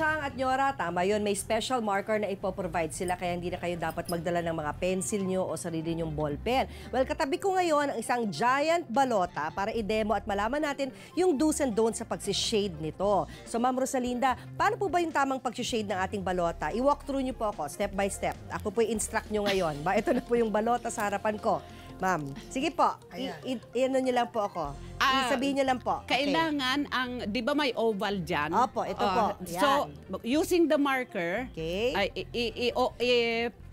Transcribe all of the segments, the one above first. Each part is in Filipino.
Chang at Nyora, tama yun, may special marker na ipoprovide sila kaya hindi na kayo dapat magdala ng mga pencil nyo o sarili nyong ballpen. Well, katabi ko ngayon ang isang giant balota para i-demo at malaman natin yung do's and don'ts sa pagsishade nito. So, Ma'am Rosalinda, paano po ba yung tamang pagsishade ng ating balota? I-walk through nyo po ako, step by step. Ako po i-instruct nyo ngayon. Ito na po yung balota sa harapan ko. Ma'am, sige po, i-ano nyo lang po ako. Sabihin nyo lang po. Kailangan ang, di ba may oval dyan? Opo, ito po. Yan. So, using the marker,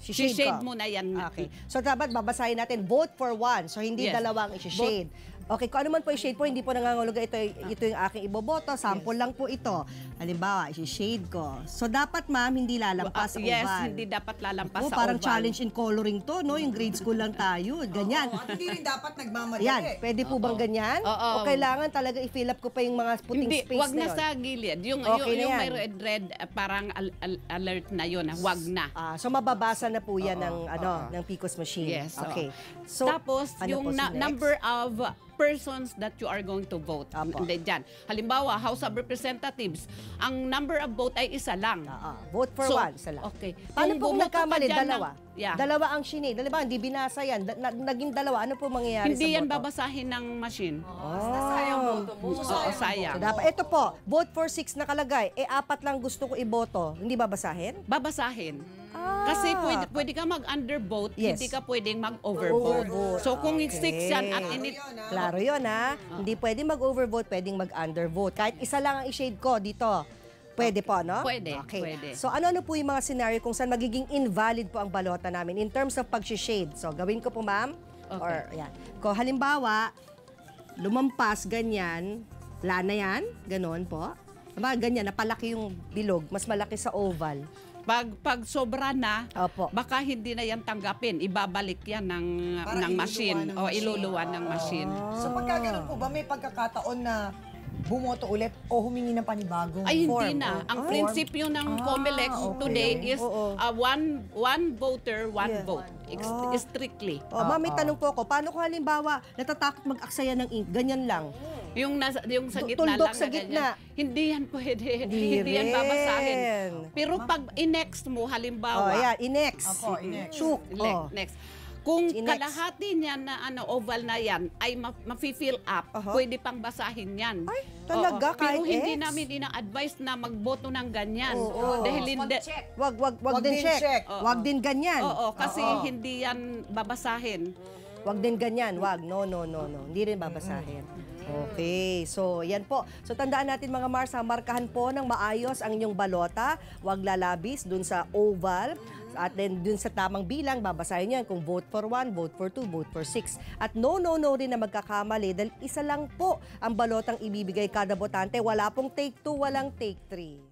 shade mo na yan. Okay. So, dapat babasahin natin, vote for one. So, hindi dalawang i-shade. Okay, kung ano man po i-shade po, hindi po nanganguluga ito yung aking iboboto. Sample lang po ito. Halimbawa, i-shade ko. So, dapat ma'am, hindi lalampas sa oval. Yes, hindi dapat lalampas sa oval. Parang challenge in coloring to, no? Yung grade school lang tayo. Ganyan. At hindi rin dapat nagmamadali. Yan, pwede po bang ganyan? O kailangan talaga i-fill up ko pa yung mga puting space na yun? Wag na sa gilid. Yung may red, parang alert na yun. Wag na. So, mababasa na po yan ng PCOS machine. Yes. Okay. So, tapos, yung number of persons that you are going to vote. Diyan. Halimbawa, House of Representatives, ang number of vote ay isa lang. Vote for one, isa lang. Okay. Paano po nagkamali? Dalawa? Yeah. Dalawa ang sinay. Dalawa, hindi binasa yan. Naging dalawa. Ano po mangyayari hindi sa yan boto? babasahin ng machine. Sayang boto mo. Sayang. So, dapat, ito po, vote for 6 nakalagay. 4 lang gusto ko iboto. Hindi babasahin? Babasahin. Kasi pwede ka mag-undervote, hindi ka pwedeng mag-overvote. So kung 6 yan at Klaro yun, ha? Hindi pwedeng mag-overvote, pwedeng mag-undervote. Kahit isa lang ang i-shade ko dito. Pwede po, no? Pwede, okay. pwede. So ano po yung mga scenario kung saan magiging invalid po ang balota namin in terms of pag-shade? So gawin ko po, ma'am. Okay. Or, yan. Kung halimbawa, lumampas, ganyan, lana yan, ganon po. Ganyan, napalaki yung bilog, mas malaki sa oval. Pag sobra na, baka hindi na yan tanggapin. Ibabalik yan ng machine. O iluluwan ng machine. So pagkaganon po ba, may pagkakataon na bumoto ulit o humingi ng panibagong ay, form? hindi na. Ang prinsipyo ng COMELEC today is one voter, one vote. Strictly. Ma'am, may tanong po ako. Paano kung halimbawa, natatakot mag-aksaya ng ink? Ganyan lang. Yung sa gitna tuldok lang sa gitna. Hindi yan pwede. Hindi yan babasahin. Pero pag i-next mo, halimbawa. i-next. Shook. Next. Kung kalahati niyan na oval na yan ay ma-fill up, pwede pang basahin yan. Ay, talaga? Pero hindi namin ina-advise na magboto ng ganyan. Dahil hindi. Wag din check. Wag din ganyan. Kasi hindi yan babasahin. Wag din ganyan. Wag. No. Hindi rin babasahin. Okay. So, yan po. So, tandaan natin mga Mars, markahan po ng maayos ang inyong balota. Wag lalabis dun sa oval. At then, dun sa tamang bilang, babasahin yan kung vote for 1, vote for 2, vote for 6. At no rin na magkakamali dahil isa lang po ang balotang ibibigay kada botante. Wala pong take 2, walang take 3.